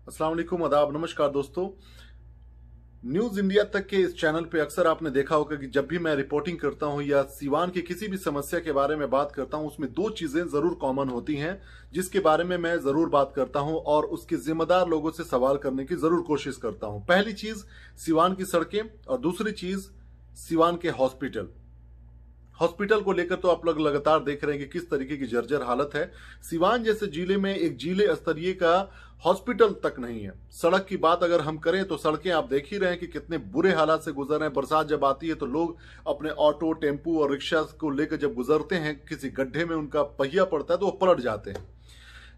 अस्सलाम वालेकुम, आदाब, नमस्कार दोस्तों। न्यूज इंडिया तक के इस चैनल पे अक्सर आपने देखा होगा कि जब भी मैं रिपोर्टिंग करता हूं या सीवान की किसी भी समस्या के बारे में बात करता हूं, उसमें दो चीजें जरूर कॉमन होती हैं जिसके बारे में मैं जरूर बात करता हूं और उसके जिम्मेदार लोगों से सवाल करने की जरूर कोशिश करता हूं। पहली चीज सीवान की सड़कें और दूसरी चीज सीवान के हॉस्पिटल। हॉस्पिटल को लेकर तो आप लोग लगातार देख रहे हैं कि किस तरीके की जर्जर हालत है। सीवान जैसे जिले में एक जिले स्तरीय का हॉस्पिटल तक नहीं है। सड़क की बात अगर हम करें तो सड़कें आप देख ही रहे हैं कि कितने बुरे हालात से गुजर रहे हैं। बरसात जब आती है तो लोग अपने ऑटो, टेम्पू और रिक्शा को लेकर जब गुजरते हैं, किसी गड्ढे में उनका पहिया पड़ता है तो वो पलट जाते हैं।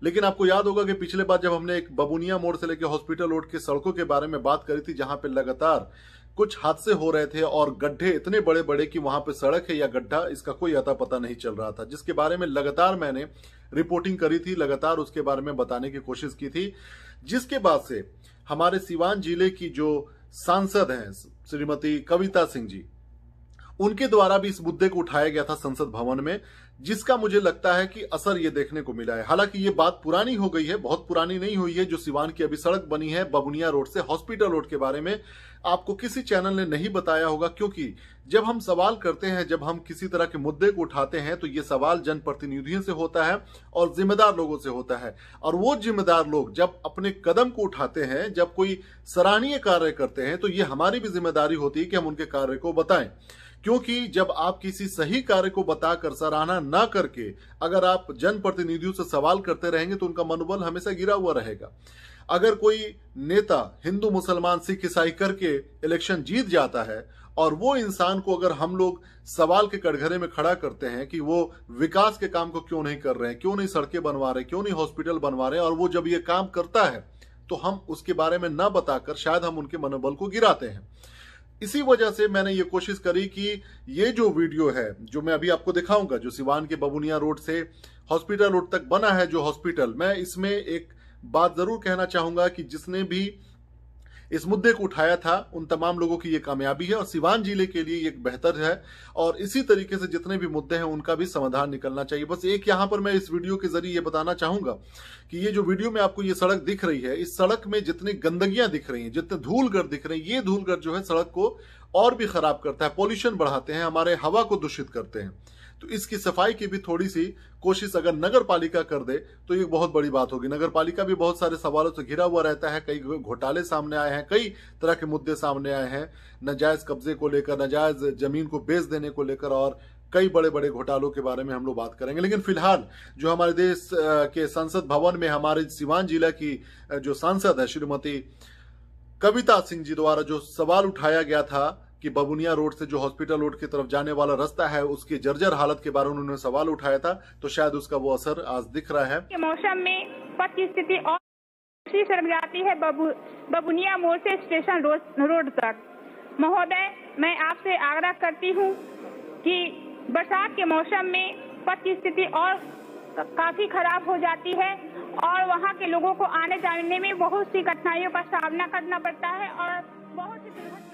लेकिन आपको याद होगा कि पिछले बार जब हमने एक बबुनिया मोड़ से लेकर हॉस्पिटल रोड के सड़कों के बारे में बात करी थी, जहां पे लगातार कुछ हादसे हो रहे थे और गड्ढे इतने बड़े बड़े कि वहां पे सड़क है या गड्ढा इसका कोई अता पता नहीं चल रहा था, जिसके बारे में लगातार मैंने रिपोर्टिंग करी थी, लगातार उसके बारे में बताने की कोशिश की थी। जिसके बाद से हमारे सीवान जिले की जो सांसद हैं श्रीमती कविता सिंह जी, उनके द्वारा भी इस मुद्दे को उठाया गया था संसद भवन में, जिसका मुझे लगता है कि असर ये देखने को मिला है। हालांकि ये बात पुरानी हो गई है, बहुत पुरानी नहीं हुई है। जो सीवान की अभी सड़क बनी है बबुनिया रोड से हॉस्पिटल रोड के बारे में आपको किसी चैनल ने नहीं बताया होगा, क्योंकि जब हम सवाल करते हैं, जब हम किसी तरह के मुद्दे को उठाते हैं तो ये सवाल जनप्रतिनिधियों से होता है और जिम्मेदार लोगों से होता है। और वो जिम्मेदार लोग जब अपने कदम को उठाते हैं, जब कोई सराहनीय कार्य करते हैं, तो ये हमारी भी जिम्मेदारी होती है कि हम उनके कार्य को बताएं। क्योंकि जब आप किसी सही कार्य को बताकर सराहना ना करके अगर आप जनप्रतिनिधियों से सवाल करते रहेंगे तो उनका मनोबल हमेशा गिरा हुआ रहेगा। अगर कोई नेता हिंदू, मुसलमान, सिख, ईसाई करके इलेक्शन जीत जाता है और वो इंसान को अगर हम लोग सवाल के कटघरे में खड़ा करते हैं कि वो विकास के काम को क्यों नहीं कर रहे हैं, क्यों नहीं सड़कें बनवा रहे, क्यों नहीं हॉस्पिटल बनवा रहे, और वो जब ये काम करता है तो हम उसके बारे में न बताकर शायद हम उनके मनोबल को गिराते हैं। इसी वजह से मैंने ये कोशिश करी कि ये जो वीडियो है जो मैं अभी आपको दिखाऊंगा, जो सीवान के बबुनिया रोड से हॉस्पिटल रोड तक बना है जो हॉस्पिटल, मैं इसमें एक बात जरूर कहना चाहूंगा कि जिसने भी इस मुद्दे को उठाया था उन तमाम लोगों की ये कामयाबी है और सीवान जिले के लिए एक बेहतर है। और इसी तरीके से जितने भी मुद्दे हैं उनका भी समाधान निकलना चाहिए। बस एक यहां पर मैं इस वीडियो के जरिए ये बताना चाहूंगा कि ये जो वीडियो में आपको ये सड़क दिख रही है, इस सड़क में जितनी गंदगियां दिख रही हैं, जितने धूलगढ़ दिख रहे हैं, ये धूलगढ़ जो है सड़क को और भी खराब करता है, पॉल्यूशन बढ़ाते हैं, हमारे हवा को दूषित करते हैं। तो इसकी सफाई की भी थोड़ी सी कोशिश अगर नगर पालिका कर दे तो ये बहुत बड़ी बात होगी। नगर पालिका भी बहुत सारे सवालों से घिरा हुआ रहता है, कई घोटाले सामने आए हैं, कई तरह के मुद्दे सामने आए हैं, नाजायज कब्जे को लेकर, नाजायज जमीन को बेच देने को लेकर और कई बड़े बड़े घोटालों के बारे में हम लोग बात करेंगे। लेकिन फिलहाल जो हमारे देश के संसद भवन में हमारे सीवान जिला की जो सांसद है श्रीमती कविता सिंह जी द्वारा जो सवाल उठाया गया था कि बबुनिया रोड से जो हॉस्पिटल रोड की तरफ जाने वाला रास्ता है उसकी जर्जर हालत के बारे में उन्होंने सवाल उठाया था, तो शायद उसका वो असर आज दिख रहा है। के मौसम में पथ की स्थिति और सड़क जाती है बबुनिया मोड़ से स्टेशन रोड तक। महोदय, मैं आपसे आग्रह करती हूं कि बरसात के मौसम में पथ की स्थिति और काफी खराब हो जाती है और वहां के लोगों को आने जाने में बहुत सी कठिनाइयों का सामना करना पड़ता है और बहुत सी दुर्घटनाएं।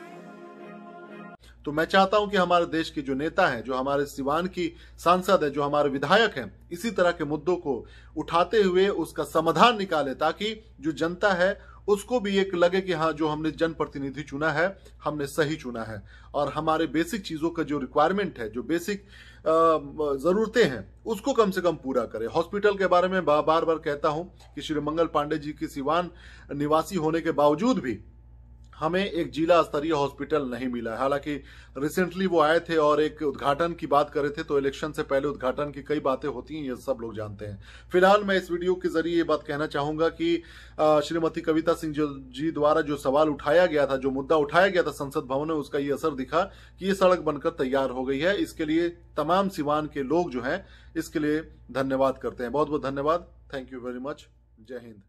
तो मैं चाहता हूं कि हमारे देश के जो नेता हैं, जो हमारे सीवान की सांसद है, जो हमारे विधायक हैं, इसी तरह के मुद्दों को उठाते हुए उसका समाधान निकाले, ताकि जो जनता है उसको भी एक लगे कि हाँ, जो हमने जनप्रतिनिधि चुना है हमने सही चुना है और हमारे बेसिक चीजों का जो रिक्वायरमेंट है, जो बेसिक जरूरतें हैं, उसको कम से कम पूरा करे। हॉस्पिटल के बारे में बार बार कहता हूं कि श्री मंगल पांडे जी की सीवान निवासी होने के बावजूद भी हमें एक जिला स्तरीय हॉस्पिटल नहीं मिला है। हालांकि रिसेंटली वो आए थे और एक उद्घाटन की बात कर रहे थे, तो इलेक्शन से पहले उद्घाटन की कई बातें होती हैं, ये सब लोग जानते हैं। फिलहाल मैं इस वीडियो के जरिए ये बात कहना चाहूंगा कि श्रीमती कविता सिंह जी द्वारा जो सवाल उठाया गया था, जो मुद्दा उठाया गया था संसद भवन में, उसका ये असर दिखा कि ये सड़क बनकर तैयार हो गई है। इसके लिए तमाम सीवान के लोग जो हैं इसके लिए धन्यवाद करते हैं। बहुत बहुत धन्यवाद। Thank you very much. जय हिंद।